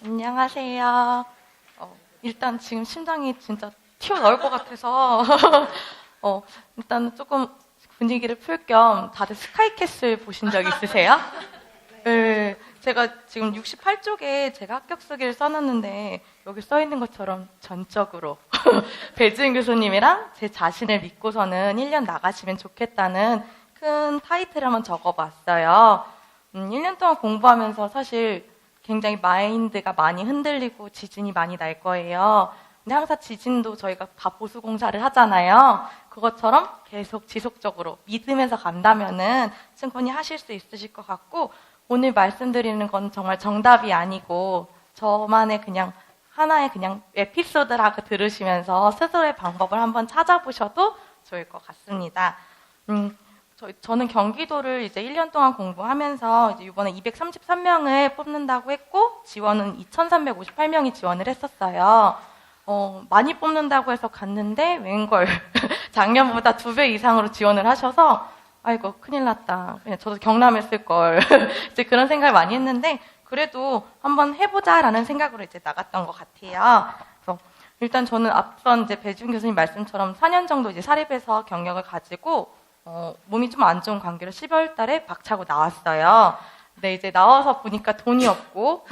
안녕하세요. 일단 지금 심장이 진짜 튀어나올 것 같아서 일단 조금 분위기를 풀 겸 다들 스카이캐슬 보신 적 있으세요? 네, 제가 지금 68쪽에 제가 합격 쓰기를 써놨는데 여기 써있는 것처럼 전적으로 배지은 교수님이랑 제 자신을 믿고서는 1년 나가시면 좋겠다는 큰 타이틀을 한번 적어봤어요. 1년 동안 공부하면서 사실 굉장히 마인드가 많이 흔들리고 지진이 많이 날 거예요. 근데 항상 지진도 저희가 다 보수공사를 하잖아요. 그것처럼 계속 지속적으로 믿으면서 간다면은 충분히 하실 수 있으실 것 같고, 오늘 말씀드리는 건 정말 정답이 아니고 저만의 그냥 하나의 그냥 에피소드라고 들으시면서 스스로의 방법을 한번 찾아보셔도 좋을 것 같습니다. 저는 경기도를 이제 1년 동안 공부하면서 이제 이번에 233명을 뽑는다고 했고, 지원은 2,358명이 지원을 했었어요. 많이 뽑는다고 해서 갔는데, 웬걸. 작년보다 2배 이상으로 지원을 하셔서, 아이고, 큰일 났다. 그냥 저도 경남에 쓸걸. 이제 그런 생각을 많이 했는데, 그래도 한번 해보자라는 생각으로 이제 나갔던 것 같아요. 그래서 일단 저는 앞선 이제 배지은 교수님 말씀처럼 4년 정도 이제 사립에서 경력을 가지고, 몸이 좀 안 좋은 관계로 12월 달에 박차고 나왔어요. 근데 이제 나와서 보니까 돈이 없고,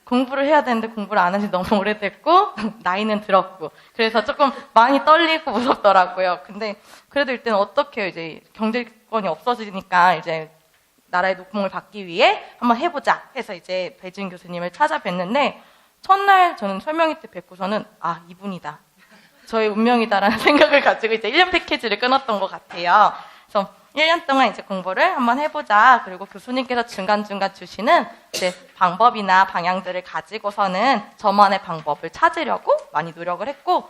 공부를 해야 되는데 공부를 안 한 지 너무 오래됐고, 나이는 들었고, 그래서 조금 많이 떨리고 무섭더라고요. 근데 그래도 일단 어떻게 해요? 이제 경제권이 없어지니까 이제 나라의 녹봉을 받기 위해 한번 해보자 해서 이제 배지은 교수님을 찾아뵀는데, 첫날 저는 설명회 때 뵙고서는, 아, 이분이다. 저의 운명이다라는 생각을 가지고 이제 1년 패키지를 끊었던 것 같아요. 그래서 1년 동안 이제 공부를 한번 해보자. 그리고 교수님께서 중간중간 주시는 이제 방법이나 방향들을 가지고서는 저만의 방법을 찾으려고 많이 노력을 했고,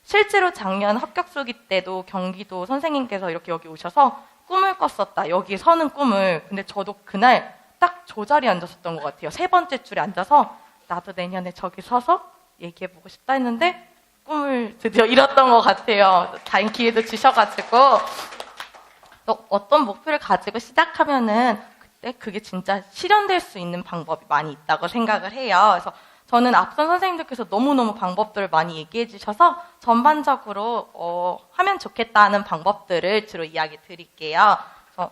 실제로 작년 합격 수기 때도 경기도 선생님께서 이렇게 여기 오셔서 꿈을 꿨었다. 여기 서는 꿈을. 근데 저도 그날 딱 저 자리에 앉았었던 것 같아요. 3번째 줄에 앉아서 나도 내년에 저기 서서 얘기해보고 싶다 했는데 꿈을 드디어 이뤘던 것 같아요. 다행 기회도 주셔가지고, 또 어떤 목표를 가지고 시작하면은 그때 그게 진짜 실현될 수 있는 방법이 많이 있다고 생각을 해요. 그래서 저는 앞선 선생님들께서 너무너무 방법들을 많이 얘기해 주셔서 전반적으로 하면 좋겠다는 방법들을 주로 이야기 드릴게요. 그래서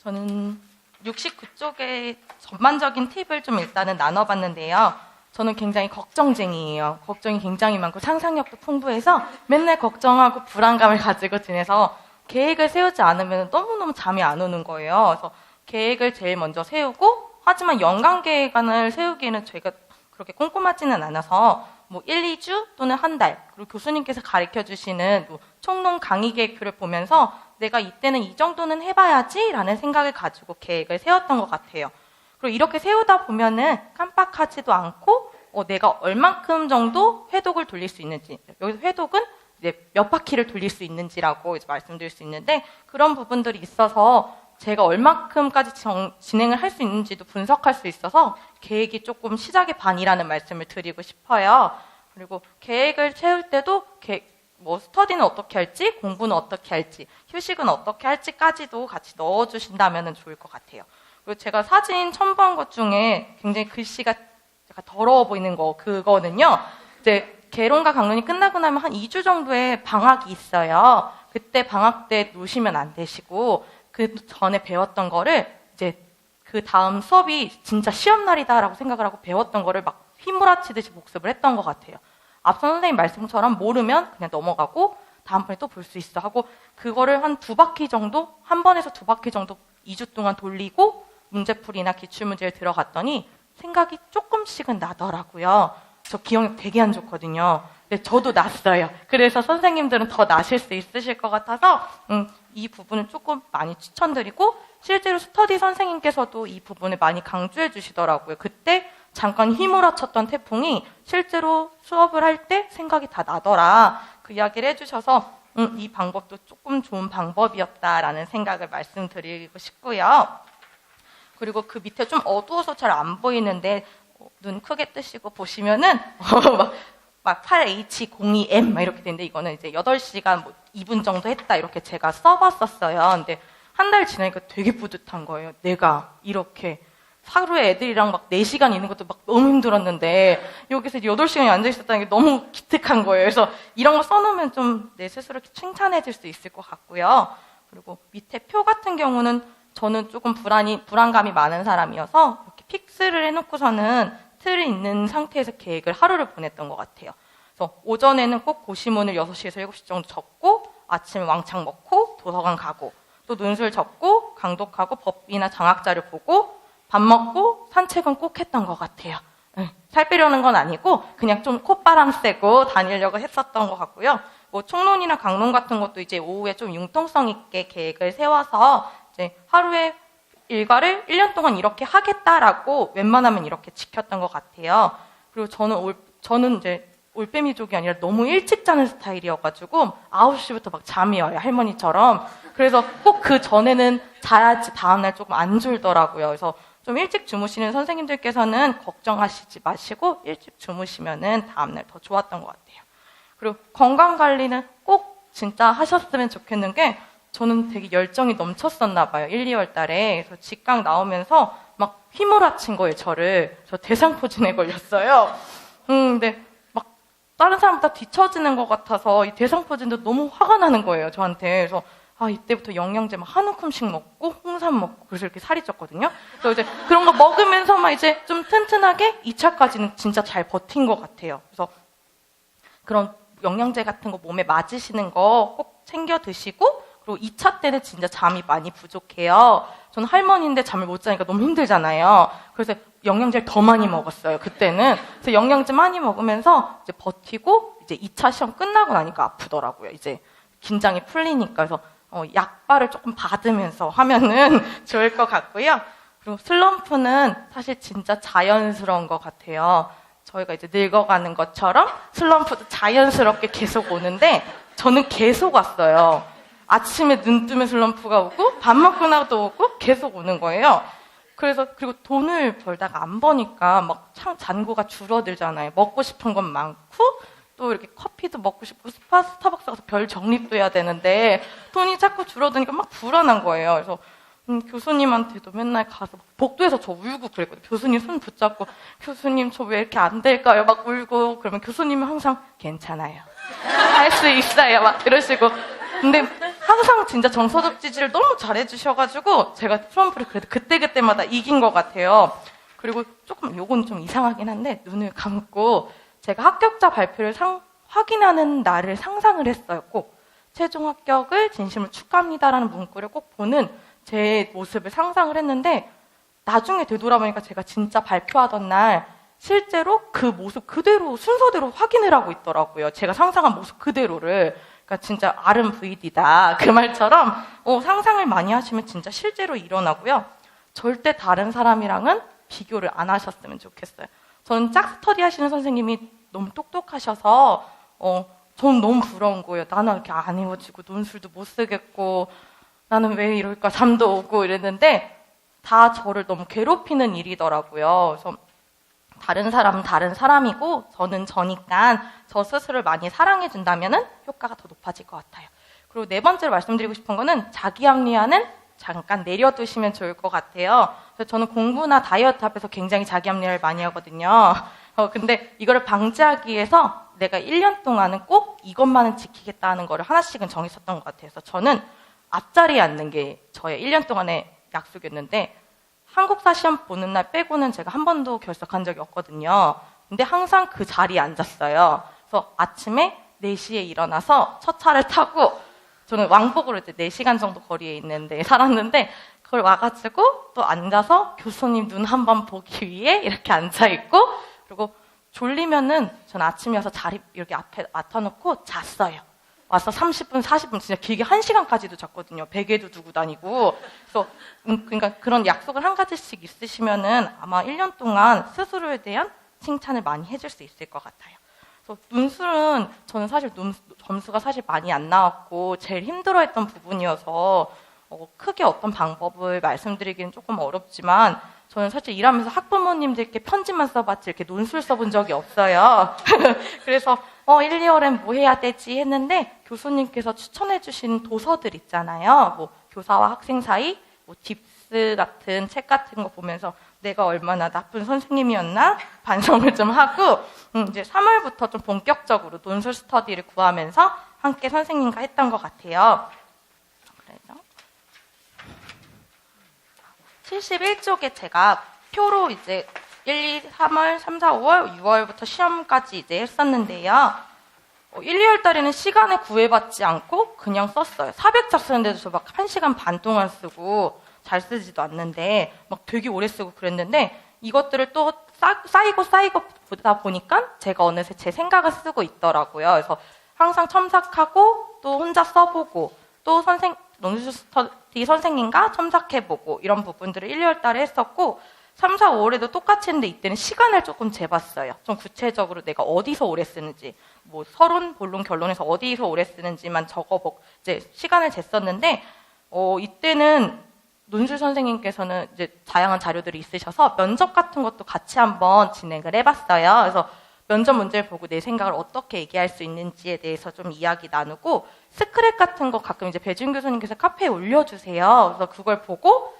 저는 69쪽의 전반적인 팁을 좀 일단은 나눠봤는데요. 저는 굉장히 걱정쟁이에요. 걱정이 굉장히 많고 상상력도 풍부해서 맨날 걱정하고 불안감을 가지고 지내서 계획을 세우지 않으면 너무너무 잠이 안 오는 거예요. 그래서 계획을 제일 먼저 세우고, 하지만 연간 계획안을 세우기에는 저희가 그렇게 꼼꼼하지는 않아서 뭐 1, 2주 또는 한 달, 그리고 교수님께서 가르쳐 주시는 뭐 총론 강의 계획표를 보면서 내가 이때는 이 정도는 해봐야지 라는 생각을 가지고 계획을 세웠던 것 같아요. 그리고 이렇게 세우다 보면은 깜빡하지도 않고 내가 얼만큼 정도 회독을 돌릴 수 있는지, 여기서 회독은 이제 몇 바퀴를 돌릴 수 있는지라고 이제 말씀드릴 수 있는데, 그런 부분들이 있어서 제가 얼만큼까지 진행을 할 수 있는지도 분석할 수 있어서 계획이 조금 시작의 반이라는 말씀을 드리고 싶어요. 그리고 계획을 세울 때도 뭐 스터디는 어떻게 할지, 공부는 어떻게 할지, 휴식은 어떻게 할지까지도 같이 넣어주신다면 좋을 것 같아요. 그리고 제가 사진 첨부한 것 중에 굉장히 글씨가 약간 더러워 보이는 그거는요. 이제 개론과 강론이 끝나고 나면 한 2주 정도의 방학이 있어요. 그때 방학 때 노시면 안 되시고, 그 전에 배웠던 거를 이제 그 다음 수업이 진짜 시험날이다라고 생각을 하고 배웠던 거를 막 휘몰아치듯이 복습을 했던 것 같아요. 앞선 선생님 말씀처럼 모르면 그냥 넘어가고 다음번에 또 볼 수 있어 하고, 그거를 한 2바퀴 정도, 한 번에서 2바퀴 정도 2주 동안 돌리고 문제풀이나 기출문제를 들어갔더니 생각이 조금씩은 나더라고요. 저 기억력 되게 안 좋거든요. 근데 저도 났어요. 그래서 선생님들은 더 나실 수 있으실 것 같아서 이 부분은 조금 많이 추천드리고, 실제로 스터디 선생님께서도 이 부분을 많이 강조해 주시더라고요. 그때 잠깐 휘몰아쳤던 태풍이 실제로 수업을 할 때 생각이 다 나더라. 그 이야기를 해주셔서 이 방법도 조금 좋은 방법이었다라는 생각을 말씀드리고 싶고요. 그리고 그 밑에 좀 어두워서 잘 안 보이는데 눈 크게 뜨시고 보시면은 막 8H02M 막 이렇게 되는데, 이거는 이제 8시간 뭐 2분 정도 했다 이렇게 제가 써봤었어요. 근데 한 달 지나니까 되게 뿌듯한 거예요. 내가 이렇게 하루에 애들이랑 막 4시간 있는 것도 막 너무 힘들었는데 여기서 8시간이 앉아있었다는 게 너무 기특한 거예요. 그래서 이런 거 써놓으면 좀 내 스스로 칭찬해줄 수 있을 것 같고요. 그리고 밑에 표 같은 경우는 저는 조금 불안감이 많은 사람이어서 이렇게 픽스를 해놓고서는 틀이 있는 상태에서 계획을 하루를 보냈던 것 같아요. 그래서 오전에는 꼭 고시문을 6시에서 7시 정도 적고 아침에 왕창 먹고 도서관 가고 또 논술 적고 강독하고 법이나 장학자를 보고 밥 먹고 산책은 꼭 했던 것 같아요. 살 빼려는 건 아니고 그냥 좀 콧바람 쐬고 다니려고 했었던 것 같고요. 뭐 총론이나 강론 같은 것도 이제 오후에 좀 융통성 있게 계획을 세워서 이제 하루에 일과를 1년 동안 이렇게 하겠다라고 웬만하면 이렇게 지켰던 것 같아요. 그리고 저는 이제 올빼미족이 아니라 너무 일찍 자는 스타일이어가지고 9시부터 막 잠이 와요, 할머니처럼. 그래서 꼭 그 전에는 자야지 다음날 조금 안 졸더라고요. 그래서 좀 일찍 주무시는 선생님들께서는 걱정하시지 마시고 일찍 주무시면은 다음날 더 좋았던 것 같아요. 그리고 건강관리는 꼭 진짜 하셨으면 좋겠는 게 저는 되게 열정이 넘쳤었나 봐요. 1, 2월 달에. 그래서 직강 나오면서 막 휘몰아친 거예요, 저를. 저 대상포진에 걸렸어요. 근데 막 다른 사람보다 뒤처지는 것 같아서 이 대상포진도 너무 화가 나는 거예요, 저한테. 그래서 이때부터 영양제 막 한 움큼씩 먹고 홍삼 먹고 그래서 이렇게 살이 쪘거든요. 그래서 이제 그런 거 먹으면서 막 이제 좀 튼튼하게 2차까지는 진짜 잘 버틴 것 같아요. 그래서 그런 영양제 같은 거 몸에 맞으시는 거 꼭 챙겨 드시고 그리고 2차 때는 진짜 잠이 많이 부족해요. 저는 할머니인데 잠을 못 자니까 너무 힘들잖아요. 그래서 영양제를 더 많이 먹었어요, 그때는. 그래서 영양제 많이 먹으면서 이제 버티고 이제 2차 시험 끝나고 나니까 아프더라고요. 이제 긴장이 풀리니까. 그래서 약발을 조금 받으면서 하면은 좋을 것 같고요. 그리고 슬럼프는 사실 진짜 자연스러운 것 같아요. 저희가 이제 늙어가는 것처럼 슬럼프도 자연스럽게 계속 오는데 저는 계속 왔어요. 아침에 눈 뜨면 슬럼프가 오고 밥 먹고 나도 오고 계속 오는 거예요. 그리고 돈을 벌다가 안 버니까 막 잔고가 줄어들잖아요. 먹고 싶은 건 많고 또 이렇게 커피도 먹고 싶고 스타벅스 가서 별 정립도 해야 되는데 돈이 자꾸 줄어드니까 막 불안한 거예요. 그래서 교수님한테도 맨날 가서 복도에서 저 울고 그랬거든요. 교수님 손 붙잡고 교수님 저 왜 이렇게 안 될까요? 막 울고 그러면 교수님은 항상 괜찮아요. 할 수 있어요. 막 이러시고. 근데 항상 진짜 정서적 지지를 너무 잘해주셔가지고 제가 슬럼프를 그래도 그때그때마다 이긴 것 같아요. 그리고 조금 요건 좀 이상하긴 한데 눈을 감고 제가 합격자 발표를 확인하는 날을 상상을 했어요. 꼭 최종 합격을 진심으로 축하합니다라는 문구를 꼭 보는 제 모습을 상상을 했는데 나중에 되돌아보니까 제가 진짜 발표하던 날 실제로 그 모습 그대로 순서대로 확인을 하고 있더라고요. 제가 상상한 모습 그대로를. 그러니까 진짜 RMVD다. 그 말처럼 상상을 많이 하시면 진짜 실제로 일어나고요. 절대 다른 사람이랑은 비교를 안 하셨으면 좋겠어요. 저는 짝스터디 하시는 선생님이 너무 똑똑하셔서 저는 너무 부러운 거예요. 나는 이렇게 안 헤어지고 논술도 못 쓰겠고 나는 왜 이럴까 잠도 오고 이랬는데 다 저를 너무 괴롭히는 일이더라고요. 그래서 다른 사람은 다른 사람이고 저는 저니까 저 스스로를 많이 사랑해준다면 효과가 더 높아질 것 같아요. 그리고 네 번째로 말씀드리고 싶은 거는 자기 합리화는 잠깐 내려두시면 좋을 것 같아요. 그래서 저는 공부나 다이어트 앞에서 굉장히 자기 합리화를 많이 하거든요. 근데 이거를 방지하기 위해서 내가 1년 동안은 꼭 이것만은 지키겠다는 거를 하나씩은 정했었던 것 같아요. 그래서 저는 앞자리에 앉는 게 저의 1년 동안의 약속이었는데 한국사 시험 보는 날 빼고는 제가 한 번도 결석한 적이 없거든요. 근데 항상 그 자리에 앉았어요. 그래서 아침에 4시에 일어나서 첫 차를 타고 저는 왕복으로 이제 4시간 정도 거리에 있는데 살았는데 그걸 와가지고 또 앉아서 교수님 눈 한번 보기 위해 이렇게 앉아있고 그리고 졸리면은 전 아침이어서 자리 이렇게 앞에 맡아놓고 잤어요. 와서 30분, 40분, 진짜 길게 1시간까지도 잤거든요. 베개도 두고 다니고. 그래서, 그러니까 그런 약속을 한 가지씩 있으시면은 아마 1년 동안 스스로에 대한 칭찬을 많이 해줄 수 있을 것 같아요. 그래서 논술은 저는 사실 점수가 사실 많이 안 나왔고 제일 힘들어했던 부분이어서 크게 어떤 방법을 말씀드리기는 조금 어렵지만 저는 사실 일하면서 학부모님들께 편지만 써봤지 이렇게 논술 써본 적이 없어요. 그래서 1, 2월엔 뭐 해야 되지 했는데 교수님께서 추천해 주신 도서들 있잖아요. 뭐 교사와 학생 사이, 뭐 딥스 같은 책 같은 거 보면서 내가 얼마나 나쁜 선생님이었나 반성을 좀 하고 이제 3월부터 좀 본격적으로 논술 스터디를 구하면서 함께 선생님과 했던 것 같아요. 그래서 71쪽에 제가 표로 이제 1, 2, 3월, 3, 4, 5월, 6월부터 시험까지 이제 했었는데요. 1, 2월 달에는 시간을 구애받지 않고 그냥 썼어요. 400자 쓰는데도 저 막 1시간 반 동안 쓰고 잘 쓰지도 않는데 막 되게 오래 쓰고 그랬는데 이것들을 또 쌓이고 보다 보니까 제가 어느새 제 생각을 쓰고 있더라고요. 그래서 항상 첨삭하고 또 혼자 써보고 또 논술 스터디 선생님과 첨삭해보고 이런 부분들을 1, 2월 달에 했었고 3, 4, 5월에도 똑같이 했는데 이때는 시간을 조금 재봤어요. 좀 구체적으로 내가 어디서 오래 쓰는지 뭐 서론, 본론, 결론에서 어디서 오래 쓰는지만 적어보고 이제 시간을 쟀었는데 이때는 논술 선생님께서는 이제 다양한 자료들이 있으셔서 면접 같은 것도 같이 한번 진행을 해봤어요. 그래서 면접 문제를 보고 내 생각을 어떻게 얘기할 수 있는지에 대해서 좀 이야기 나누고 스크랩 같은 거 가끔 이제 배준 교수님께서 카페에 올려주세요. 그래서 그걸 보고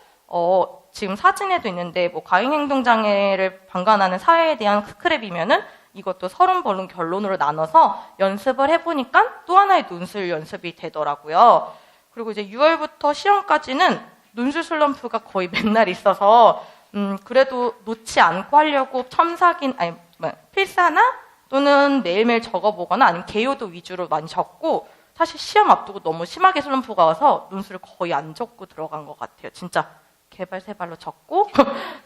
지금 사진에도 있는데 뭐 과잉행동장애를 방관하는 사회에 대한 스크랩이면은 이것도 서론, 본론, 결론으로 나눠서 연습을 해보니까 또 하나의 논술 연습이 되더라고요. 그리고 이제 6월부터 시험까지는 논술 슬럼프가 거의 맨날 있어서 그래도 놓지 않고 하려고 필사나 또는 매일매일 적어보거나 아니면 개요도 위주로 많이 적고 사실 시험 앞두고 너무 심하게 슬럼프가 와서 논술을 거의 안 적고 들어간 것 같아요. 진짜 개발세발로 적고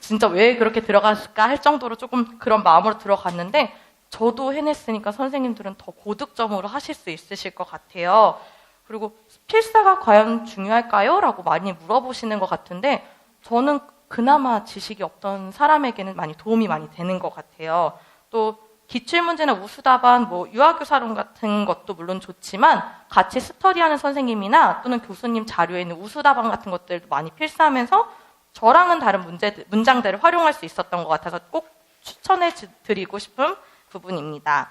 진짜 왜 그렇게 들어갔을까 할 정도로 조금 그런 마음으로 들어갔는데 저도 해냈으니까 선생님들은 더 고득점으로 하실 수 있으실 것 같아요. 그리고 필사가 과연 중요할까요? 라고 많이 물어보시는 것 같은데 저는 그나마 지식이 없던 사람에게는 많이 도움이 많이 되는 것 같아요. 또 기출문제나 우수답안, 뭐 유아교사론 같은 것도 물론 좋지만 같이 스터디하는 선생님이나 또는 교수님 자료에 있는 우수답안 같은 것들도 많이 필사하면서 저랑은 다른 문장들을 활용할 수 있었던 것 같아서 꼭 추천해 드리고 싶은 부분입니다.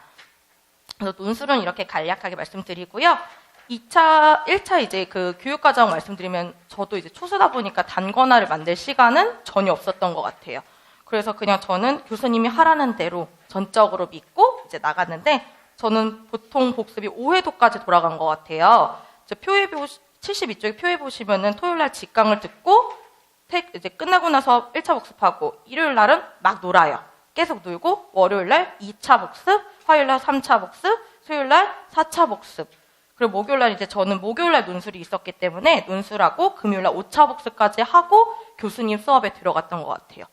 그래서 논술은 이렇게 간략하게 말씀드리고요. 1차 이제 그 교육과정 말씀드리면 저도 이제 초수다 보니까 단권화를 만들 시간은 전혀 없었던 것 같아요. 그래서 그냥 저는 교수님이 하라는 대로 전적으로 믿고 이제 나갔는데 저는 보통 복습이 5회도까지 돌아간 것 같아요. 72쪽에 표에 보시면은 토요일 날 직강을 듣고 이제 끝나고 나서 1차 복습하고 일요일 날은 막 놀아요. 계속 놀고 월요일 날 2차 복습, 화요일 날 3차 복습, 수요일 날 4차 복습. 그리고 목요일 날 이제 저는 목요일 날 논술이 있었기 때문에 논술하고 금요일 날 5차 복습까지 하고 교수님 수업에 들어갔던 것 같아요.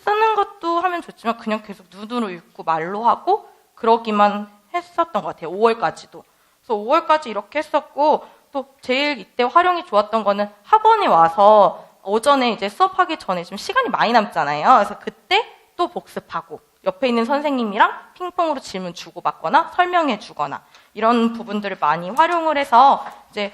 쓰는 것도 하면 좋지만 그냥 계속 눈으로 읽고 말로 하고 그러기만 했었던 것 같아요. 5월까지도. 그래서 5월까지 이렇게 했었고 또 제일 이때 활용이 좋았던 거는 학원에 와서 오전에 이제 수업하기 전에 좀 시간이 많이 남잖아요. 그래서 그때 또 복습하고 옆에 있는 선생님이랑 핑퐁으로 질문 주고받거나 설명해 주거나 이런 부분들을 많이 활용을 해서 이제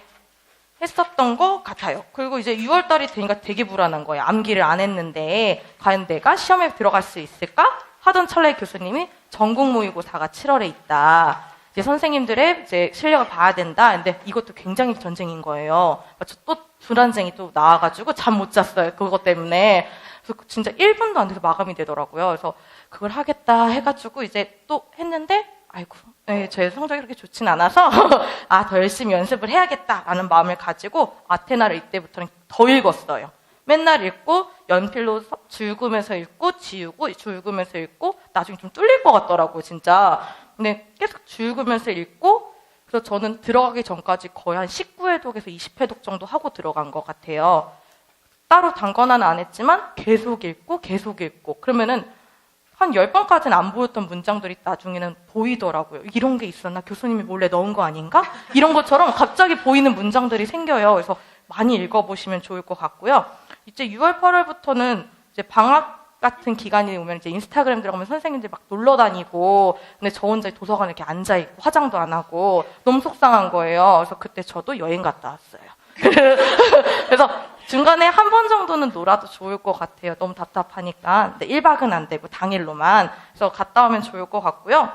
했었던 것 같아요. 그리고 이제 6월 달이 되니까 되게 불안한 거예요. 암기를 안 했는데 과연 내가 시험에 들어갈 수 있을까? 하던 찰나에 교수님이 전국 모의고사가 7월에 있다. 이제 선생님들의 이제 실력을 봐야 된다. 근데 이것도 굉장히 전쟁인 거예요. 또 불안증이 또 나와가지고 잠 못 잤어요. 그것 때문에. 그래서 진짜 1분도 안 돼서 마감이 되더라고요. 그래서 그걸 하겠다 해가지고 이제 또 했는데 아이고, 네, 제 성적이 그렇게 좋진 않아서 더 열심히 연습을 해야겠다라는 마음을 가지고 아테나를 이때부터는 더 읽었어요. 맨날 읽고 연필로 줄그면서 읽고 지우고 줄그면서 읽고 나중에 좀 뚫릴 것 같더라고요, 진짜. 근데 계속 줄그면서 읽고 그래서 저는 들어가기 전까지 거의 한 19회독에서 20회독 정도 하고 들어간 것 같아요. 따로 단권화는 안 했지만 계속 읽고 그러면은 한 10번까지는 안 보였던 문장들이 나중에는 보이더라고요. 이런 게 있었나? 교수님이 몰래 넣은 거 아닌가? 이런 것처럼 갑자기 보이는 문장들이 생겨요. 그래서 많이 읽어보시면 좋을 것 같고요. 이제 6월, 8월부터는 이제 방학 같은 기간이 오면 이제 인스타그램 들어가면 선생님들이 막 놀러 다니고, 근데 저 혼자 도서관에 이렇게 앉아있고, 화장도 안 하고, 너무 속상한 거예요. 그래서 그때 저도 여행 갔다 왔어요. 그래서 중간에 한 번 정도는 놀아도 좋을 것 같아요. 너무 답답하니까. 근데 1박은 안 되고 당일로만. 그래서 갔다 오면 좋을 것 같고요.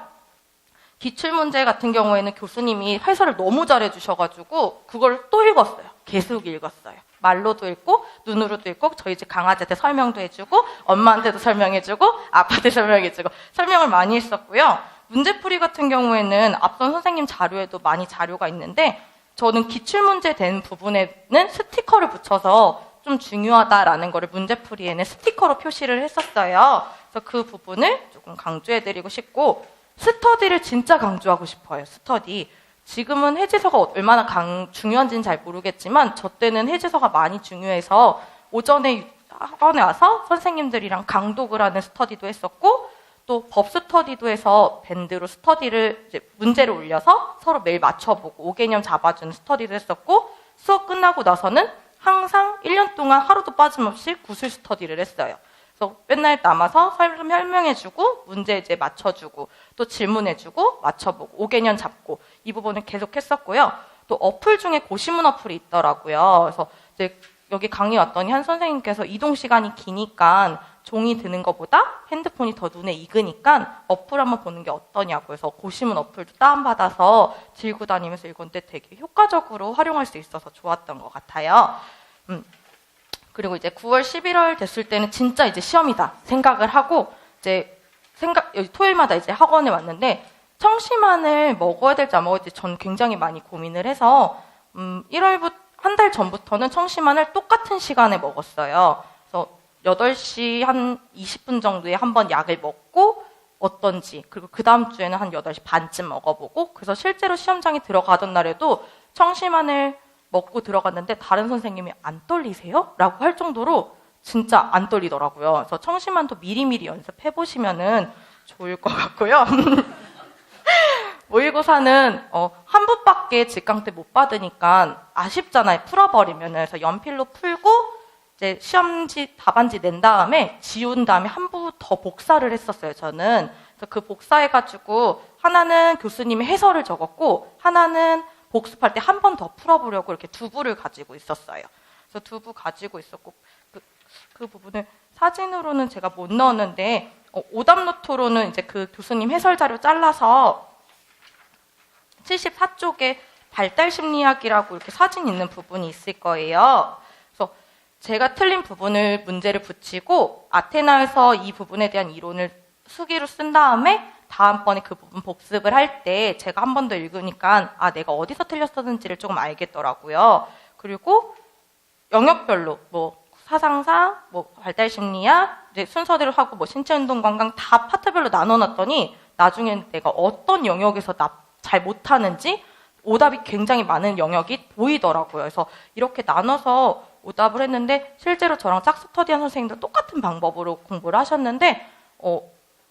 기출문제 같은 경우에는 교수님이 해설을 너무 잘해주셔가지고 그걸 또 읽었어요. 계속 읽었어요. 말로도 읽고 눈으로도 읽고 저희 집 강아지한테 설명도 해주고 엄마한테도 설명해주고 아빠한테 설명해주고 설명을 많이 했었고요. 문제풀이 같은 경우에는 앞선 선생님 자료에도 많이 자료가 있는데 저는 기출문제 된 부분에는 스티커를 붙여서 좀 중요하다라는 거를 문제풀이에는 스티커로 표시를 했었어요. 그래서 그 부분을 조금 강조해드리고 싶고 스터디를 진짜 강조하고 싶어요. 스터디. 지금은 해제서가 얼마나 중요한지는 잘 모르겠지만 저 때는 해제서가 많이 중요해서 오전에 학원에 와서 선생님들이랑 강독을 하는 스터디도 했었고 또 법 스터디도 해서 밴드로 스터디를 이제 문제를 올려서 서로 매일 맞춰보고 5개념 잡아주는 스터디도 했었고 수업 끝나고 나서는 항상 1년 동안 하루도 빠짐없이 구술 스터디를 했어요. 그래서 맨날 남아서 설명해주고 문제 이제 맞춰주고 또 질문해주고 맞춰보고 5개년 잡고 이 부분을 계속 했었고요. 또 어플 중에 고시문 어플이 있더라고요. 그래서 이제 여기 강의 왔더니 한 선생님께서 이동 시간이 기니까 종이 드는 것보다 핸드폰이 더 눈에 익으니까 어플 한번 보는 게 어떠냐고 해서 고시문 어플도 다운받아서 들고 다니면서 읽었는데 되게 효과적으로 활용할 수 있어서 좋았던 것 같아요. 그리고 이제 9월, 11월 됐을 때는 진짜 이제 시험이다 생각을 하고 이제 토요일마다 이제 학원에 왔는데 청심환을 먹어야 될지 안 먹어야 될지 전 굉장히 많이 고민을 해서 1월부터 한 달 전부터는 청심환을 똑같은 시간에 먹었어요. 그래서 8시 한 20분 정도에 한 번 약을 먹고 어떤지 그리고 그 다음 주에는 한 8시 반쯤 먹어보고 그래서 실제로 시험장에 들어가던 날에도 청심환을 먹고 들어갔는데 다른 선생님이 안 떨리세요? 라고 할 정도로 진짜 안 떨리더라고요. 그래서 청심환도 미리미리 연습해보시면은 좋을 것 같고요. 모의고사는 한 부밖에 직강 때 못 받으니까 아쉽잖아요. 풀어버리면은. 그래서 연필로 풀고 이제 시험지 답안지 낸 다음에 지운 다음에 한 부 더 복사를 했었어요. 저는. 그래서 그 복사해가지고 하나는 교수님이 해설을 적었고 하나는 복습할 때 한 번 더 풀어보려고 이렇게 두 부를 가지고 있었어요. 그래서 두 부 가지고 있었고 그 부분을 사진으로는 제가 못 넣었는데 오답노트로는 이제 그 교수님 해설 자료 잘라서 74쪽에 발달 심리학이라고 이렇게 사진 있는 부분이 있을 거예요. 그래서 제가 틀린 부분을 문제를 붙이고 아테나에서 이 부분에 대한 이론을 수기로 쓴 다음에 다음번에 그 부분 복습을 할 때 제가 한 번 더 읽으니까 내가 어디서 틀렸었는지를 조금 알겠더라고요. 그리고 영역별로 사상사, 발달심리학 이제 순서대로 하고 신체운동 관광 다 파트별로 나눠놨더니 나중엔 내가 어떤 영역에서 잘 못하는지 오답이 굉장히 많은 영역이 보이더라고요. 그래서 이렇게 나눠서 오답을 했는데 실제로 저랑 짝스터디한 선생님도 똑같은 방법으로 공부를 하셨는데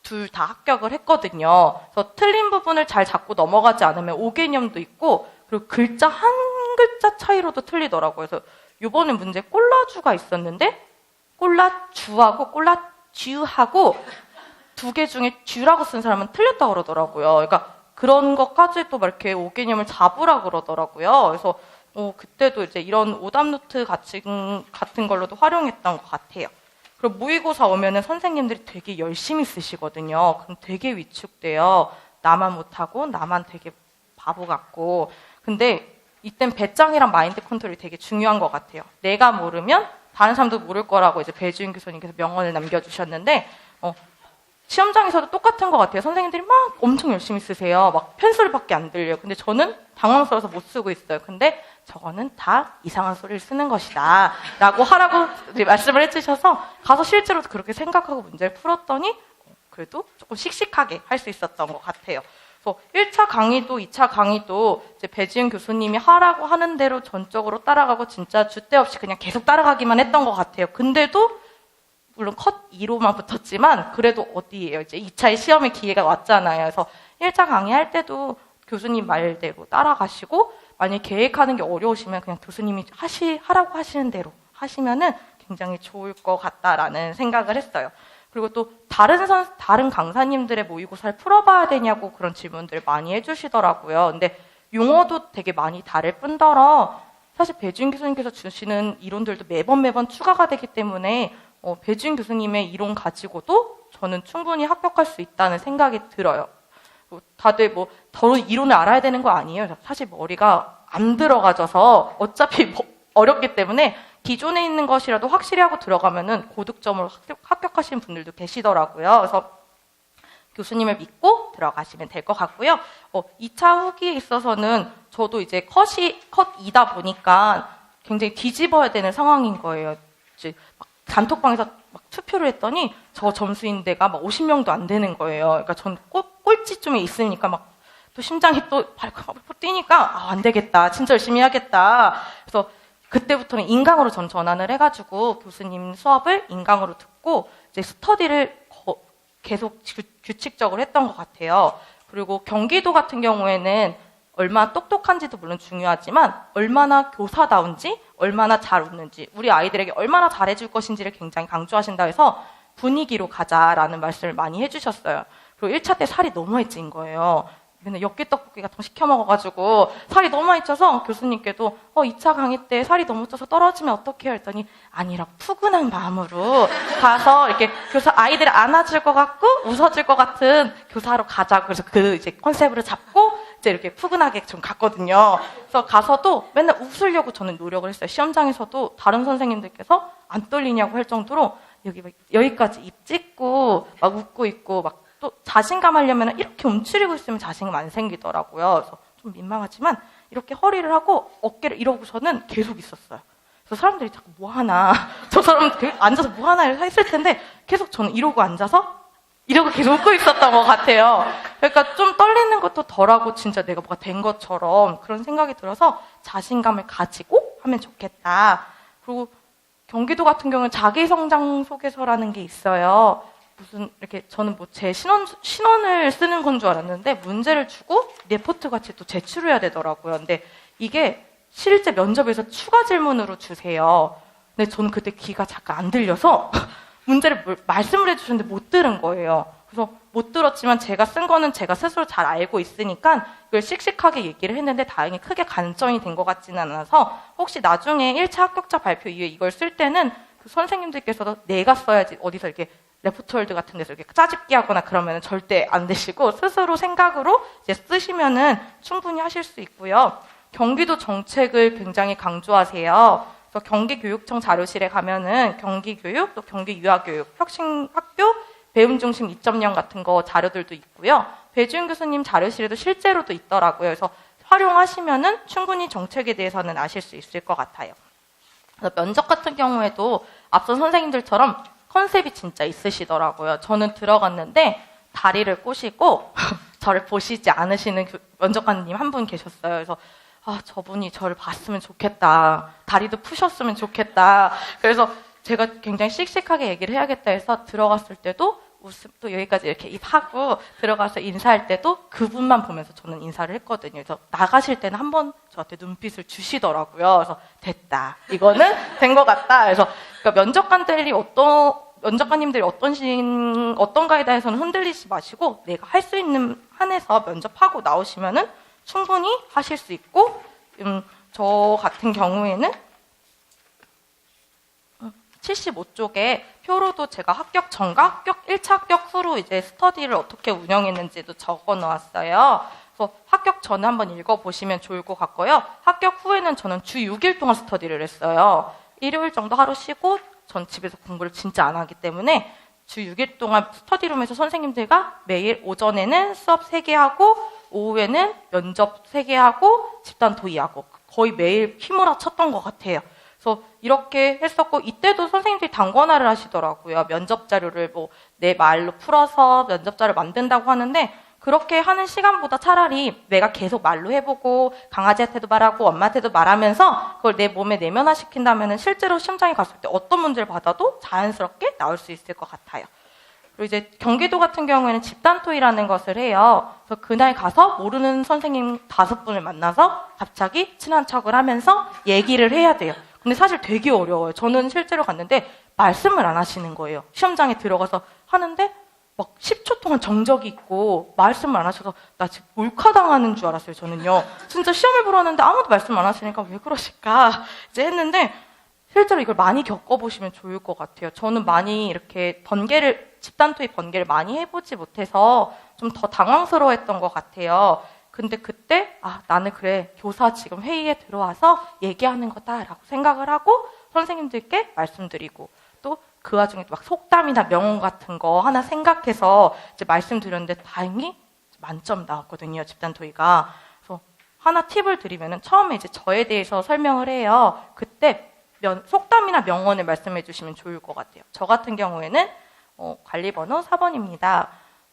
둘 다 합격을 했거든요. 그래서 틀린 부분을 잘 잡고 넘어가지 않으면 5개념도 있고 그리고 글자 한 글자 차이로도 틀리더라고요. 그래서 이번에 문제 꼴라주가 있었는데 꼴라주하고 꼴라쥐하고 두 개 중에 쥐라고 쓴 사람은 틀렸다고 그러더라고요. 그러니까 그런 것까지도 막 이렇게 5개념을 잡으라 그러더라고요. 그래서 그때도 이제 이런 오답노트 같은 걸로도 활용했던 것 같아요. 그리고 모의고사 오면은 선생님들이 되게 열심히 쓰시거든요. 그럼 되게 위축돼요. 나만 못하고 나만 되게 바보 같고. 근데 이땐 배짱이랑 마인드 컨트롤이 되게 중요한 것 같아요. 내가 모르면 다른 사람도 모를 거라고 이제 배주인 교수님께서 명언을 남겨주셨는데 시험장에서도 똑같은 것 같아요. 선생님들이 막 엄청 열심히 쓰세요. 막 펜소리밖에 안 들려요. 근데 저는 당황스러워서 못 쓰고 있어요. 근데 저거는 다 이상한 소리를 쓰는 것이다 라고 하라고 말씀을 해주셔서 가서 실제로 그렇게 생각하고 문제를 풀었더니 그래도 조금 씩씩하게 할 수 있었던 것 같아요. 그래서 1차 강의도 2차 강의도 이제 배지은 교수님이 하라고 하는 대로 전적으로 따라가고 진짜 줏대 없이 그냥 계속 따라가기만 했던 것 같아요. 근데도 물론 컷 2로만 붙었지만 그래도 어디예요. 이제 2차의 시험의 기회가 왔잖아요. 그래서 1차 강의할 때도 교수님 말대로 따라가시고 만약에 계획하는 게 어려우시면 그냥 교수님이 하라고 하시는 대로 하시면은 굉장히 좋을 것 같다라는 생각을 했어요. 그리고 또 다른 강사님들의 모의고사를 풀어봐야 되냐고 그런 질문들을 많이 해주시더라고요. 근데 용어도 되게 많이 다를 뿐더러 사실 배주인 교수님께서 주시는 이론들도 매번 추가가 되기 때문에 배주인 교수님의 이론 가지고도 저는 충분히 합격할 수 있다는 생각이 들어요. 다들 더 이론을 알아야 되는 거 아니에요. 사실 머리가 안 들어가져서 어차피 어렵기 때문에 기존에 있는 것이라도 확실히 하고 들어가면은 고득점으로 합격하시는 분들도 계시더라고요. 그래서 교수님을 믿고 들어가시면 될 것 같고요. 2차 후기에 있어서는 저도 이제 컷이다 보니까 굉장히 뒤집어야 되는 상황인 거예요. 이제 막 단톡방에서 막 투표를 했더니 저 점수인 데가 막 50명도 안 되는 거예요. 그러니까 전 꼴찌쯤에 있으니까 막 또 심장이 또 발칵발칵 뛰니까 안 되겠다. 진짜 열심히 해야겠다. 그래서 그때부터는 인강으로 전 전환을 해가지고 교수님 수업을 인강으로 듣고 이제 스터디를 계속 규칙적으로 했던 것 같아요. 그리고 경기도 같은 경우에는 얼마나 똑똑한지도 물론 중요하지만 얼마나 교사다운지, 얼마나 잘 웃는지, 우리 아이들에게 얼마나 잘해줄 것인지를 굉장히 강조하신다 해서 분위기로 가자라는 말씀을 많이 해주셨어요. 그리고 1차 때 살이 너무 많이 찐 거예요. 맨날 엽기떡볶이 같은 거 시켜 먹어가지고 살이 너무 많이 쪄서 교수님께도 2차 강의 때 살이 너무 쪄서 떨어지면 어떡해요? 했더니 아니라 푸근한 마음으로 가서 이렇게 교사 아이들을 안아줄 것 같고 웃어줄 것 같은 교사로 가자. 그래서 그 이제 컨셉을 잡고 이제 이렇게 푸근하게 좀 갔거든요. 그래서 가서도 맨날 웃으려고 저는 노력을 했어요. 시험장에서도 다른 선생님들께서 안 떨리냐고 할 정도로 여기까지 입 찢고 막 웃고 있고 막 또 자신감 하려면 이렇게 움츠리고 있으면 자신감 안 생기더라고요. 그래서 좀 민망하지만 이렇게 허리를 하고 어깨를 이러고서는 계속 있었어요. 그래서 사람들이 자꾸 뭐 하나 저 사람 앉아서 뭐 하나 했을 텐데 계속 저는 이러고 앉아서 이러고 계속 웃고 있었던 것 같아요. 그러니까 좀 떨리는 것도 덜하고 진짜 내가 뭐가 된 것처럼 그런 생각이 들어서 자신감을 가지고 하면 좋겠다. 그리고 경기도 같은 경우는 자기성장 소개서라는 게 있어요. 무슨 이렇게 저는 뭐 제 신원을 쓰는 건 줄 알았는데 문제를 주고 레포트 같이 또 제출해야 되더라고요. 근데 이게 실제 면접에서 추가 질문으로 주세요. 근데 저는 그때 귀가 잠깐 안 들려서 문제를 말씀을 해주셨는데 못 들은 거예요. 그래서 못 들었지만 제가 쓴 거는 제가 스스로 잘 알고 있으니까 이걸 씩씩하게 얘기를 했는데 다행히 크게 간점이 된 것 같지는 않아서 혹시 나중에 1차 합격자 발표 이후에 이걸 쓸 때는 그 선생님들께서도 내가 써야지 어디서 이렇게 레포트월드 같은 데서 이렇게 짜집기 하거나 그러면 절대 안 되시고 스스로 생각으로 이제 쓰시면은 충분히 하실 수 있고요. 경기도 정책을 굉장히 강조하세요. 그래서 경기교육청 자료실에 가면은 경기교육, 또 경기유아교육, 혁신학교, 배움중심 2.0 같은 거 자료들도 있고요. 배주인 교수님 자료실에도 실제로도 있더라고요. 그래서 활용하시면은 충분히 정책에 대해서는 아실 수 있을 것 같아요. 그래서 면접 같은 경우에도 앞선 선생님들처럼 컨셉이 진짜 있으시더라고요. 저는 들어갔는데 다리를 꼬시고 저를 보시지 않으시는 면접관님 한 분 계셨어요. 그래서 저분이 저를 봤으면 좋겠다. 다리도 푸셨으면 좋겠다. 그래서 제가 굉장히 씩씩하게 얘기를 해야겠다 해서 들어갔을 때도 웃음 또 여기까지 이렇게 입하고 들어가서 인사할 때도 그분만 보면서 저는 인사를 했거든요. 그래서 나가실 때는 한 번 저한테 눈빛을 주시더라고요. 그래서 됐다. 이거는 된 것 같다. 그래서 그러니까 면접관님들이 어떤가에 대해서는 흔들리지 마시고 내가 할 수 있는 한에서 면접하고 나오시면은 충분히 하실 수 있고 저 같은 경우에는 75쪽에 표로도 제가 합격 전과 합격 1차 합격 후로 이제 스터디를 어떻게 운영했는지도 적어 놓았어요. 그래서 합격 전에 한번 읽어보시면 좋을 것 같고요. 합격 후에는 저는 주 6일 동안 스터디를 했어요. 일요일 정도 하루 쉬고 전 집에서 공부를 진짜 안 하기 때문에 주 6일 동안 스터디룸에서 선생님들과 매일 오전에는 수업 3개 하고 오후에는 면접 3개 하고 집단 토의하고 거의 매일 휘몰아 쳤던 것 같아요. 그래서 이렇게 했었고 이때도 선생님들이 단권화를 하시더라고요. 면접 자료를 뭐 내 말로 풀어서 면접 자료를 만든다고 하는데 그렇게 하는 시간보다 차라리 내가 계속 말로 해보고 강아지한테도 말하고 엄마한테도 말하면서 그걸 내 몸에 내면화시킨다면 실제로 시험장에 갔을 때 어떤 문제를 받아도 자연스럽게 나올 수 있을 것 같아요. 그리고 이제 경기도 같은 경우에는 집단토의라는 것을 해요. 그래서 그날 가서 모르는 선생님 5분을 만나서 갑자기 친한 척을 하면서 얘기를 해야 돼요. 근데 사실 되게 어려워요. 저는 실제로 갔는데 말씀을 안 하시는 거예요. 시험장에 들어가서 하는데 막 10초 동안 정적이 있고 말씀을 안 하셔서 나 지금 몰카당하는 줄 알았어요. 저는요. 진짜 시험을 보러 왔는데 아무도 말씀 안 하시니까 왜 그러실까 이제 했는데 실제로 이걸 많이 겪어보시면 좋을 것 같아요. 저는 많이 이렇게 집단토의 번개를 많이 해보지 못해서 좀 더 당황스러워했던 것 같아요. 근데 그때 나는 그래 교사 지금 회의에 들어와서 얘기하는 거다라고 생각을 하고 선생님들께 말씀드리고 또 그 와중에 막 속담이나 명언 같은 거 하나 생각해서 이제 말씀드렸는데 다행히 만점 나왔거든요. 집단 토의가. 그래서 하나 팁을 드리면은 처음에 이제 저에 대해서 설명을 해요. 그때 속담이나 명언을 말씀해 주시면 좋을 것 같아요. 저 같은 경우에는 관리번호 4번입니다.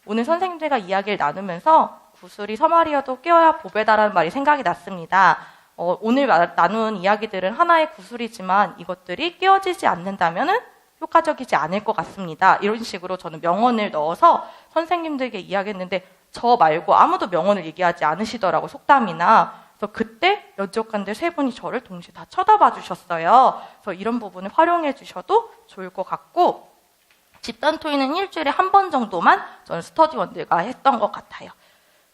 오늘 선생님들과 이야기를 나누면서 구슬이 서말이어도 끼어야 보배다라는 말이 생각이 났습니다. 오늘 나눈 이야기들은 하나의 구슬이지만 이것들이 끼어지지 않는다면은 효과적이지 않을 것 같습니다. 이런 식으로 저는 명언을 넣어서 선생님들에게 이야기했는데 저 말고 아무도 명언을 얘기하지 않으시더라고, 속담이나. 그래서 그때 면접관들 세 분이 저를 동시에 다 쳐다봐 주셨어요. 그래서 이런 부분을 활용해 주셔도 좋을 것 같고, 집단 토의는 일주일에 한 번 정도만 저는 스터디원들과 했던 것 같아요.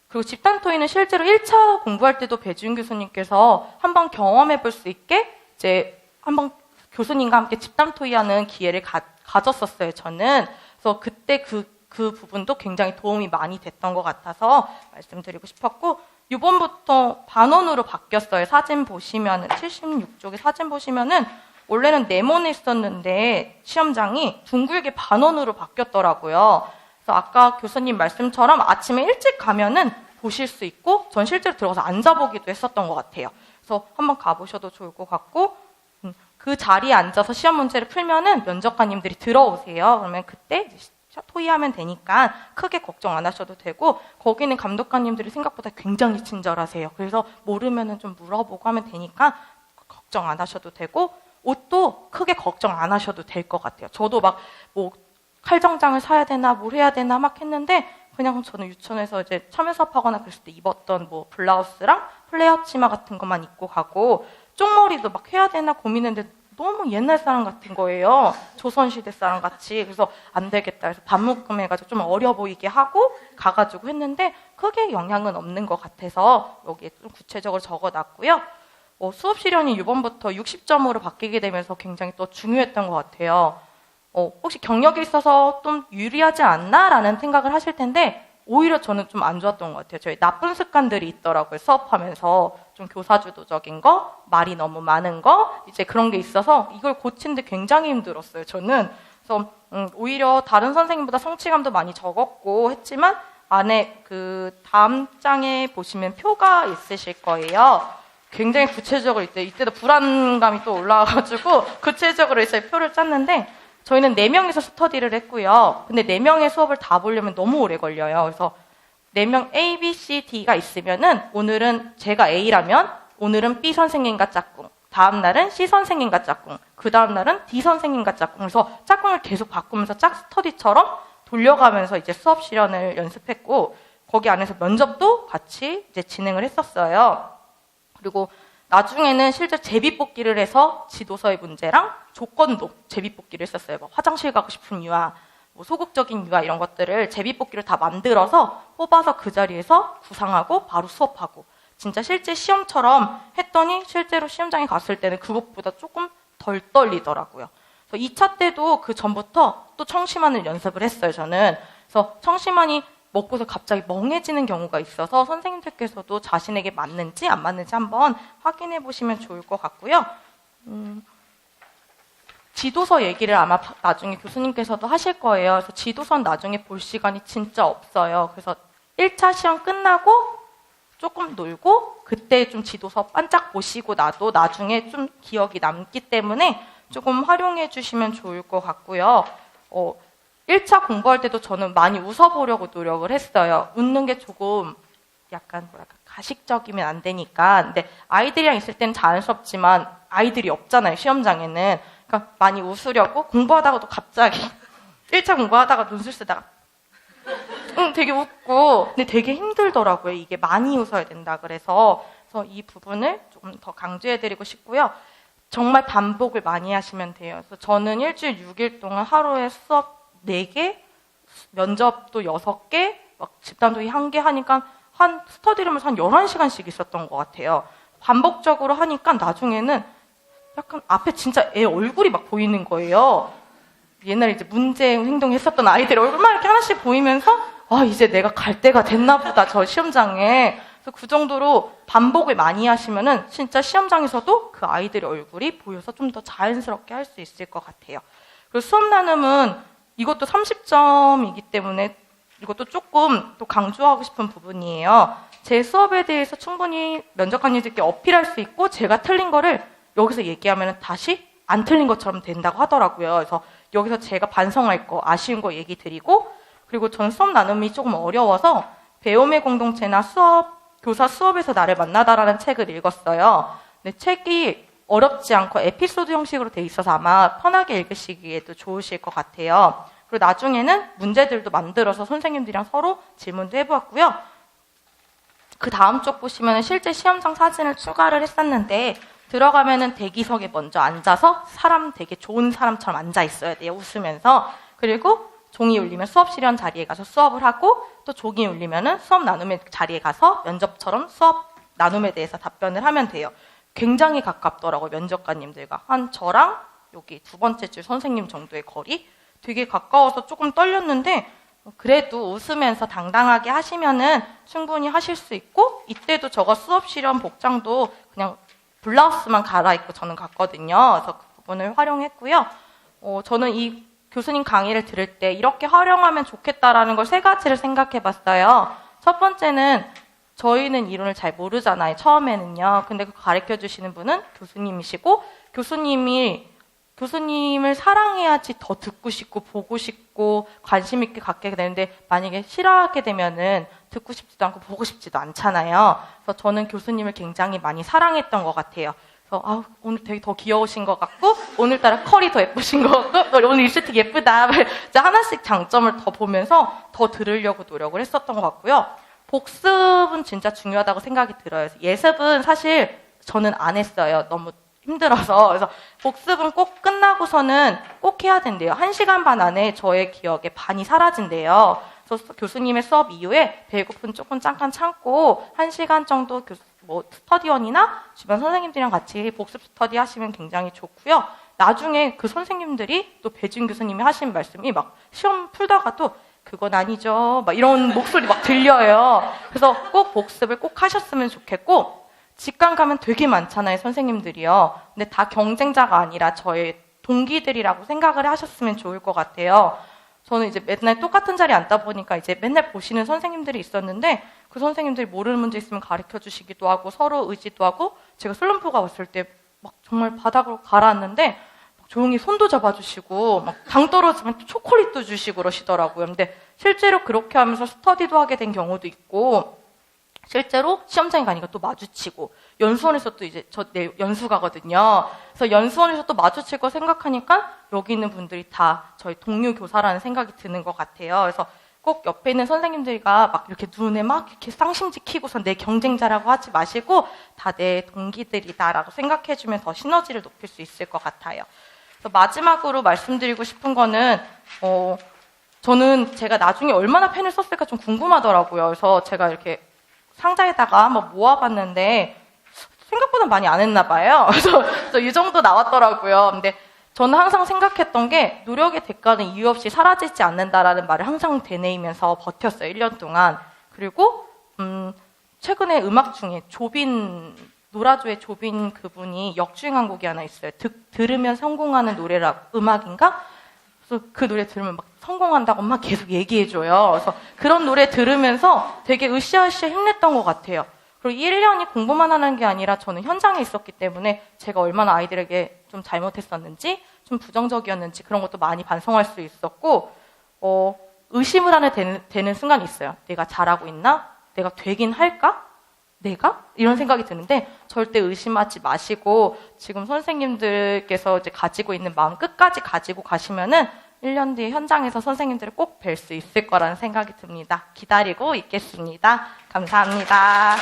그리고 집단 토의는 실제로 1차 공부할 때도 배지훈 교수님께서 한번 경험해 볼 수 있게 이제 한번 교수님과 함께 집단 토의하는 기회를 가졌었어요, 저는. 그래서 그때 그 부분도 굉장히 도움이 많이 됐던 것 같아서 말씀드리고 싶었고, 이번부터 반원으로 바뀌었어요. 사진 보시면은, 76쪽에 사진 보시면은, 원래는 네모네 있었는데, 시험장이 둥글게 반원으로 바뀌었더라고요. 그래서 아까 교수님 말씀처럼 아침에 일찍 가면은 보실 수 있고, 전 실제로 들어가서 앉아보기도 했었던 것 같아요. 그래서 한번 가보셔도 좋을 것 같고, 그 자리에 앉아서 시험 문제를 풀면은 면접관님들이 들어오세요. 그러면 그때 토의하면 되니까 크게 걱정 안 하셔도 되고, 거기는 감독관님들이 생각보다 굉장히 친절하세요. 그래서 모르면은 좀 물어보고 하면 되니까 걱정 안 하셔도 되고, 옷도 크게 걱정 안 하셔도 될 것 같아요. 저도 막 뭐 칼정장을 사야 되나 뭘 해야 되나 막 했는데, 그냥 저는 유치원에서 이제 참여 수업하거나 그랬을 때 입었던 뭐 블라우스랑 플레어 치마 같은 것만 입고 가고, 쪽머리도 막 해야 되나 고민했는데 너무 옛날 사람 같은 거예요. 조선시대 사람 같이. 그래서 안 되겠다 해서 반묶음 해가지고 좀 어려 보이게 하고 가가지고 했는데 크게 영향은 없는 것 같아서 여기에 좀 구체적으로 적어놨고요. 수업 실현이 이번부터 60점으로 바뀌게 되면서 굉장히 또 중요했던 것 같아요. 혹시 경력에 있어서 좀 유리하지 않나라는 생각을 하실 텐데, 오히려 저는 좀 안 좋았던 것 같아요. 저희 나쁜 습관들이 있더라고요. 수업하면서 좀 교사주도적인 거, 말이 너무 많은 거, 이제 그런 게 있어서 이걸 고치는데 굉장히 힘들었어요. 저는. 그래서 오히려 다른 선생님보다 성취감도 많이 적었고 했지만, 안에 그 다음 장에 보시면 표가 있으실 거예요. 굉장히 구체적으로 이때도 불안감이 또 올라와가지고 구체적으로 이제 표를 짰는데, 저희는 4명이서 스터디를 했고요. 근데 4명의 수업을 다 보려면 너무 오래 걸려요. 그래서 4명 A, B, C, D가 있으면은 오늘은 제가 A라면 오늘은 B 선생님과 짝꿍, 다음 날은 C 선생님과 짝꿍, 그 다음 날은 D 선생님과 짝꿍. 그래서 짝꿍을 계속 바꾸면서 짝 스터디처럼 돌려가면서 이제 수업 실현을 연습했고, 거기 안에서 면접도 같이 이제 진행을 했었어요. 그리고 나중에는 실제 제비뽑기를 해서 지도서의 문제랑 조건도 제비뽑기를 했었어요. 뭐 화장실 가고 싶은 유아, 뭐 소극적인 유아 이런 것들을 제비뽑기를 다 만들어서 뽑아서 그 자리에서 구상하고 바로 수업하고, 진짜 실제 시험처럼 했더니 실제로 시험장에 갔을 때는 그것보다 조금 덜 떨리더라고요. 그래서 2차 때도 그 전부터 또 청심환을 연습을 했어요, 저는. 그래서 청심환이 먹고서 갑자기 멍해지는 경우가 있어서 선생님들께서도 자신에게 맞는지 안 맞는지 한번 확인해 보시면 좋을 것 같고요. 지도서 얘기를 아마 나중에 교수님께서도 하실 거예요. 그래서 지도서는 나중에 볼 시간이 진짜 없어요. 그래서 1차 시험 끝나고 조금 놀고 그때 좀 지도서 반짝 보시고 나도 나중에 좀 기억이 남기 때문에 조금 활용해 주시면 좋을 것 같고요. 1차 공부할 때도 저는 많이 웃어보려고 노력을 했어요. 웃는 게 조금 약간 뭐랄까 가식적이면 안 되니까. 근데 아이들이랑 있을 때는 자연스럽지만 아이들이 없잖아요, 시험장에는. 그러니까 많이 웃으려고 공부하다가도 갑자기 1차 공부하다가 눈술 쓰다가 되게 웃고, 근데 되게 힘들더라고요. 이게 많이 웃어야 된다 그래서 이 부분을 조금 더 강조해드리고 싶고요. 정말 반복을 많이 하시면 돼요. 그래서 저는 일주일 6일 동안 하루에 수업 4개, 면접도 6개, 막 집단토의 1개 하니까 한 스터디룸에서 한 11시간씩 있었던 것 같아요. 반복적으로 하니까 나중에는 약간 앞에 진짜 애 얼굴이 막 보이는 거예요. 옛날에 이제 문제 행동했었던 아이들 얼굴만 이렇게 하나씩 보이면서 이제 내가 갈 때가 됐나 보다, 저 시험장에. 그래서 그 정도로 반복을 많이 하시면은 진짜 시험장에서도 그 아이들의 얼굴이 보여서 좀 더 자연스럽게 할 수 있을 것 같아요. 그리고 수업 나눔은 이것도 30점이기 때문에 이것도 조금 또 강조하고 싶은 부분이에요. 제 수업에 대해서 충분히 면접관님들께 어필할 수 있고 제가 틀린 거를 여기서 얘기하면 다시 안 틀린 것처럼 된다고 하더라고요. 그래서 여기서 제가 반성할 거, 아쉬운 거 얘기 드리고, 그리고 전 수업 나눔이 조금 어려워서 배움의 공동체나 교사 수업에서 나를 만나다라는 책을 읽었어요. 근데 책이 어렵지 않고 에피소드 형식으로 돼 있어서 아마 편하게 읽으시기에도 좋으실 것 같아요. 그리고 나중에는 문제들도 만들어서 선생님들이랑 서로 질문도 해보았고요. 그 다음 쪽 보시면 실제 시험장 사진을 추가를 했었는데 들어가면은 대기석에 먼저 앉아서 되게 좋은 사람처럼 앉아 있어야 돼요. 웃으면서. 그리고 종이 울리면 수업 실현 자리에 가서 수업을 하고 또 종이 울리면은 수업 나눔의 자리에 가서 면접처럼 수업 나눔에 대해서 답변을 하면 돼요. 굉장히 가깝더라고요. 면접관님들과. 한 저랑 여기 두 번째 줄 선생님 정도의 거리. 되게 가까워서 조금 떨렸는데 그래도 웃으면서 당당하게 하시면은 충분히 하실 수 있고, 이때도 저거 수업 실현 복장도 그냥 블라우스만 갈아입고 저는 갔거든요. 그래서 그 부분을 활용했고요. 저는 이 교수님 강의를 들을 때 이렇게 활용하면 좋겠다라는 걸 3가지를 생각해 봤어요. 첫 번째는 저희는 이론을 잘 모르잖아요. 처음에는요. 근데 그거 가르쳐 주시는 분은 교수님이시고, 교수님을 사랑해야지 더 듣고 싶고 보고 싶고 관심 있게 갖게 되는데, 만약에 싫어하게 되면은 듣고 싶지도 않고 보고 싶지도 않잖아요. 그래서 저는 교수님을 굉장히 많이 사랑했던 것 같아요. 그래서 오늘 되게 더 귀여우신 것 같고, 오늘따라 컬이 더 예쁘신 것 같고, 오늘 립스틱 예쁘다. 하나씩 장점을 더 보면서 더 들으려고 노력을 했었던 것 같고요. 복습은 진짜 중요하다고 생각이 들어요. 예습은 사실 저는 안 했어요. 너무 힘들어서. 그래서 복습은 꼭 끝나고서는 꼭 해야 된대요. 1시간 반 안에 저의 기억에 반이 사라진대요. 그래서 교수님의 수업 이후에 배고픈 조금 잠깐 참고 1시간 정도 스터디원이나 주변 선생님들이랑 같이 복습 스터디 하시면 굉장히 좋고요. 나중에 그 선생님들이 또 배준 교수님이 하신 말씀이 막 시험 풀다가도 그건 아니죠. 막 이런 목소리 막 들려요. 그래서 꼭 복습을 꼭 하셨으면 좋겠고, 직관 가면 되게 많잖아요, 선생님들이요. 근데 다 경쟁자가 아니라 저의 동기들이라고 생각을 하셨으면 좋을 것 같아요. 저는 이제 맨날 똑같은 자리에 앉다 보니까 이제 맨날 보시는 선생님들이 있었는데, 그 선생님들이 모르는 문제 있으면 가르쳐 주시기도 하고 서로 의지도 하고, 제가 슬럼프가 왔을 때 막 정말 바닥으로 가라앉는데 조용히 손도 잡아주시고 막 당 떨어지면 초콜릿도 주시고 그러시더라고요. 근데 실제로 그렇게 하면서 스터디도 하게 된 경우도 있고, 실제로 시험장에 가니까 또 마주치고, 연수원에서 또 이제 내 연수 가거든요. 그래서 연수원에서 또 마주칠 거 생각하니까 여기 있는 분들이 다 저희 동료 교사라는 생각이 드는 것 같아요. 그래서 꼭 옆에 있는 선생님들과 막 이렇게 눈에 막 이렇게 쌍심지 키고서 내 경쟁자라고 하지 마시고 다 내 동기들이다라고 생각해주면 더 시너지를 높일 수 있을 것 같아요. 그래서 마지막으로 말씀드리고 싶은 거는 저는 제가 나중에 얼마나 펜을 썼을까 좀 궁금하더라고요. 그래서 제가 이렇게 상자에다가 한번 모아봤는데 생각보다 많이 안 했나 봐요. 그래서 이 정도 나왔더라고요. 근데 저는 항상 생각했던 게 노력의 대가는 이유 없이 사라지지 않는다라는 말을 항상 되뇌이면서 버텼어요. 1년 동안. 그리고 최근에 음악 중에 노라조의 조빈 그분이 역주행한 곡이 하나 있어요. 들으면 성공하는 음악인가? 그래서 그 노래 들으면 막 성공한다고 막 계속 얘기해줘요. 그래서 그런 노래 들으면서 되게 으쌰으쌰 힘냈던 것 같아요. 그리고 1년이 공부만 하는 게 아니라 저는 현장에 있었기 때문에 제가 얼마나 아이들에게 좀 잘못했었는지, 좀 부정적이었는지 그런 것도 많이 반성할 수 있었고, 의심을 하게 되는 순간이 있어요. 내가 잘하고 있나? 내가 되긴 할까? 내가? 이런 생각이 드는데 절대 의심하지 마시고 지금 선생님들께서 이제 가지고 있는 마음 끝까지 가지고 가시면은 1년 뒤에 현장에서 선생님들을 꼭 뵐 수 있을 거라는 생각이 듭니다. 기다리고 있겠습니다. 감사합니다.